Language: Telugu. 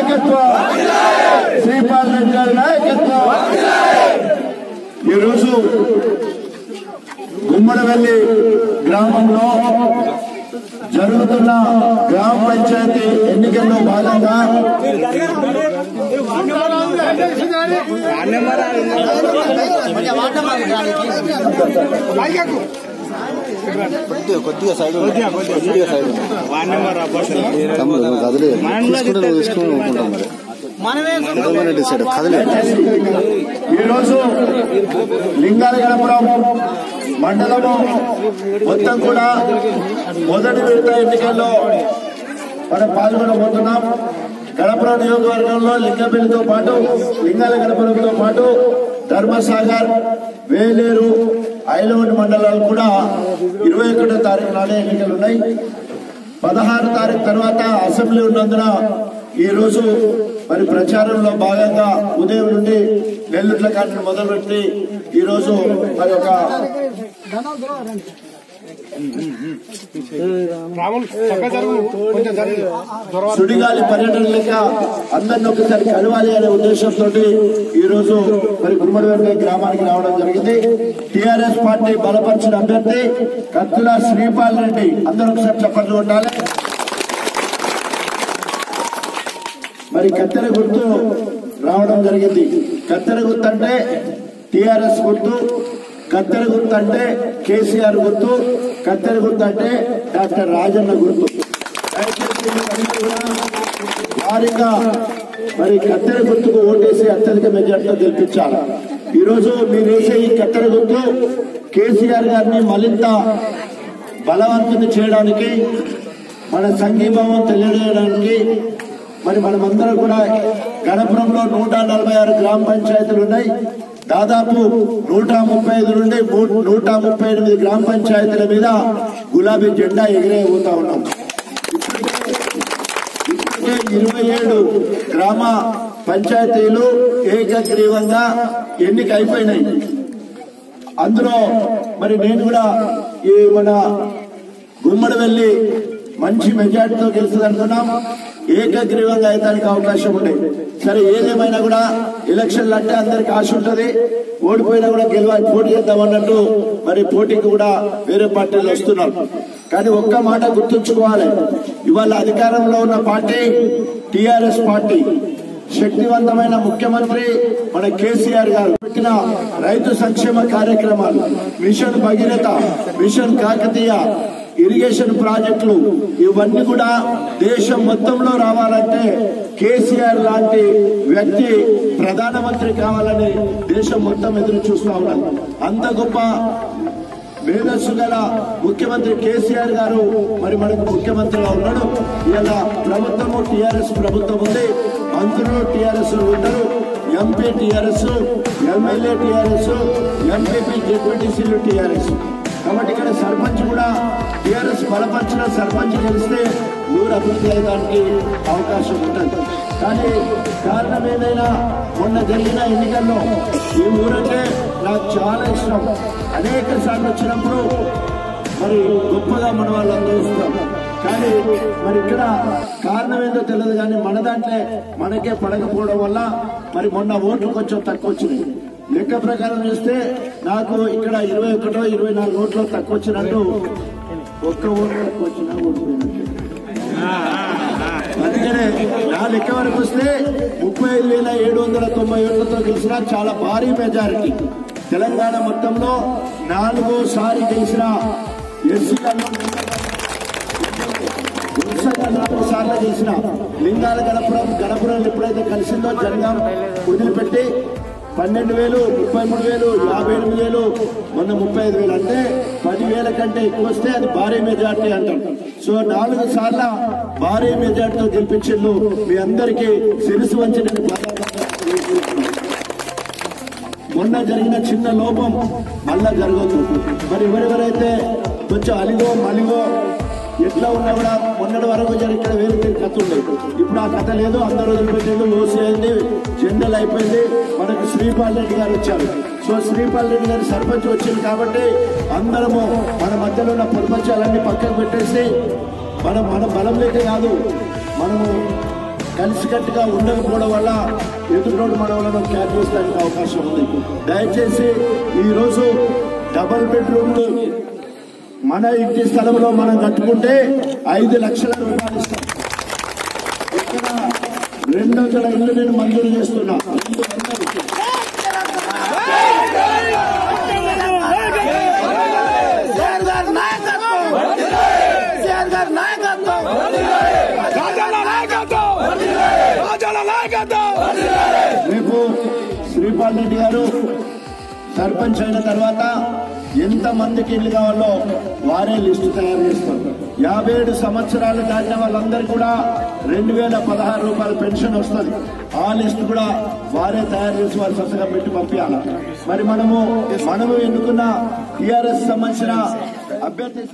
నాయకత్వం, శ్రీపాల్ రెడ్డి గారి నాయకత్వం. ఈరోజు గుమ్మడవెల్లి గ్రామంలో జరుగుతున్న గ్రామ పంచాయతీ ఎన్నికల్లో భాగంగా కొద్దిగా సైడ్ ఈరోజు లింగాలగడపురం మండలము మొత్తం కూడా మొదటి విడత ఎన్నికల్లో మనం పాల్గొనబోతున్నాం. గడపురం నియోజకవర్గంలో లింగపల్లితో పాటు లింగాలగడపురంతో పాటు ధర్మసాగర్, వేలేరు, ఐలవటి మండలాలు కూడా 21వ తారీఖు నాడే ఎన్నికలు ఉన్నాయి. 16వ తారీఖు తర్వాత అసెంబ్లీ ఉన్నందున ఈ రోజు మరి ప్రచారంలో భాగంగా ఉదయం నుండి నెల్లూట్ల కాటిని మొదలుపెట్టి ఈ రోజు మరి ఒక సుడిగాలి పర్యటన లెక్క అందరినీ ఒకసారి కలవాలి అనే ఉద్దేశంతో ఈ రోజు మరి గుమ్మడివెల్లి గ్రామానికి రావడం జరిగింది. టీఆర్ఎస్ పార్టీ బలపరిచిన అభ్యర్థి కత్తుల శ్రీపాల్ రెడ్డి, అందరూ ఒకసారి చప్పట్లు కొట్టాలి. మరి కత్తెర గుర్తు రావడం జరిగింది. కత్తెర గుర్తు అంటే టీఆర్ఎస్ గుర్తు, కత్తెర గుర్తు అంటే కేసీఆర్ గుర్తు, కత్తెర గుర్తు అంటే డాక్టర్ రాజన్న గుర్తు. వారిగా మరి కత్తెర గుర్తుకు ఓటేసి అత్యధిక మెజార్టీతో గెలిపించాలి. ఈరోజు మీరు వేసే ఈ కత్తెర గుర్తు కేసీఆర్ గారిని మరింత బలవంతుని చేయడానికి, మన సంఘీభావం తెలియజేయడానికి, మరి మనమందరం కూడా గణపురంలో 146 గ్రామ పంచాయతీలు ఉన్నాయి. దాదాపు 135 నుండి 138 గ్రామ పంచాయతీల మీద గులాబీ జెండా ఎగిరేపోతా ఉన్నాం. 27 గ్రామ పంచాయతీలు ఏకగ్రీవంగా ఎన్నిక అయిపోయినాయి. అందులో మరి నేను కూడా ఈ మన గుమ్మడివెల్లి మంచి మెజార్టీతో గెలుస్తుంది అనుకున్నాం. ఏకగ్రీవంగా అయ్యడానికి అవకాశం ఉండేది. సరే, ఏదేమైనా కూడా ఎలక్షన్లు అంటే అందరికి ఆశ ఉంటుంది. ఓడిపోయినా కూడా గెలవాలి, పోటీ చేద్దామన్నట్టు మరి పోటీకి కూడా వేరే పార్టీలు వస్తున్నారు. కానీ ఒక్క మాట గుర్తుంచుకోవాలి, ఇవాళ అధికారంలో ఉన్న పార్టీ టీఆర్ఎస్ పార్టీ. శక్తివంతమైన ముఖ్యమంత్రి మన కేసీఆర్ గారు పెట్టిన రైతు సంక్షేమ కార్యక్రమాలు, mission Bhagiratha, mission Kakatiya, irrigation ప్రాజెక్టులు, ఇవన్నీ కూడా దేశం మొత్తంలో రావాలంటే కేసీఆర్ లాంటి వ్యక్తి ప్రధానమంత్రి కావాలని దేశం మొత్తం ఎదురు చూస్తా ఉన్నారు. అంత గొప్ప మేధస్సు గల ముఖ్యమంత్రి కేసీఆర్ గారు మరి మనకు ముఖ్యమంత్రిగా ఉన్నాడు. ఇలా ప్రభుత్వము టీఆర్ఎస్ ప్రభుత్వం ఉంది, మంత్రులు టీఆర్ఎస్ ఉంటారు, MP TRS, MLA TRS, MPP జెడ్పీటీసీలు టీఆర్ఎస్. కాబట్టి ఇక్కడ సర్పంచ్ కూడా టీఆర్ఎస్ బలపరిచిన సర్పంచ్ గెలిస్తే ఊరు అభివృద్ధి అయ్యడానికి అవకాశం ఉంటుంది. కానీ కారణం ఏదైనా మొన్న జరిగిన ఎన్నికల్లో ఈ ఊరంటే నాకు చాలా ఇష్టం. అనేక సార్లు వచ్చినప్పుడు మరి గొప్పగా మన వాళ్ళందరూ ఇస్తాం. కానీ మరి ఇక్కడ కారణం ఏదో తెలియదు. కానీ మన దాంట్లో మనకే పడకపోవడం వల్ల మరి మొన్న ఓట్లు కొంచెం తక్కువ వచ్చినాయి. లెక్క ప్రకారం చూస్తే నాకు ఇక్కడ 21, 24 ఓట్లు తక్కువ వచ్చినట్టు, ఒక్క ఓటు తక్కువ వచ్చినా ఓడిపోయినట్టు. అందుకనే నా లెక్క వరకు వస్తే 35,790 ఓట్లతో గెలిచిన చాలా భారీ మెజారిటీ. తెలంగాణ మొత్తంలో 4సారి గెలిచిన ఎస్సీలలో 4 సార్లు గెలిచిన లింగాల గణపురం ఎప్పుడైతే కలిసిందో జనగాం వదిలిపెట్టి 12,000, 33,000, 58,000, మొన్న 35,000 అంటే 10,000 కంటే ఎక్కువ వస్తే అది భారీ మెజార్టీ అంటాం. సో 4 సార్ల భారీ మెజార్టీతో గెలిపించిండు. మీ అందరికీ శిరసు వంచి మొన్న జరిగిన చిన్న లోపం మళ్ళా జరగదు. మరి ఎవరెవరైతే కొంచెం అలిగో మలిగో ఎట్లా ఉన్నా కూడా మొన్నటి వరకు జరిగిన వేరు కథ ఉండేది. ఇప్పుడు ఆ కథ లేదు. అందరూ వదిలిపెట్టేది, ఓసీ అయింది, జెండల్ అయిపోయింది. మనకు శ్రీపాల్ రెడ్డి గారు వచ్చారు. సో శ్రీపాల్ రెడ్డి గారు సర్పంచ్ వచ్చింది కాబట్టి అందరము మన మధ్యలో ఉన్న ప్రపంచాలన్నీ పక్కకు పెట్టేసి మన బలం లేక కాదు, మనము కలిసికట్టుగా ఉండకపోవడం వల్ల ఎదుటోడు మనవలను కేటాయించడానికి అవకాశం ఉంది. దయచేసి ఈరోజు డబుల్ బెడ్రూమ్లు మన ఇంటి స్థలంలో మనం కట్టుకుంటే 5 లక్షల రూపాయలు ఇస్తాం. ఇక్కడ 200 ఇళ్లు నేను మంజూరు చేస్తున్నా. రేపు శ్రీపాల్ రెడ్డి గారు సర్పంచ్ అయిన తర్వాత ఎంత మందికి ఇల్లు కావాలో వారే లిస్టు తయారు చేస్తారు. 57 సంవత్సరాలు దాటిన వాళ్ళందరికీ కూడా 2016 రూపాయల పెన్షన్ వస్తుంది. ఆ లిస్టు కూడా వారే తయారు చేసి వారి సంతకం పెట్టి పంపించాలి. మరి మనము ఎన్నుకున్న టీఆర్ఎస్ సంబంధించిన అభ్యర్థి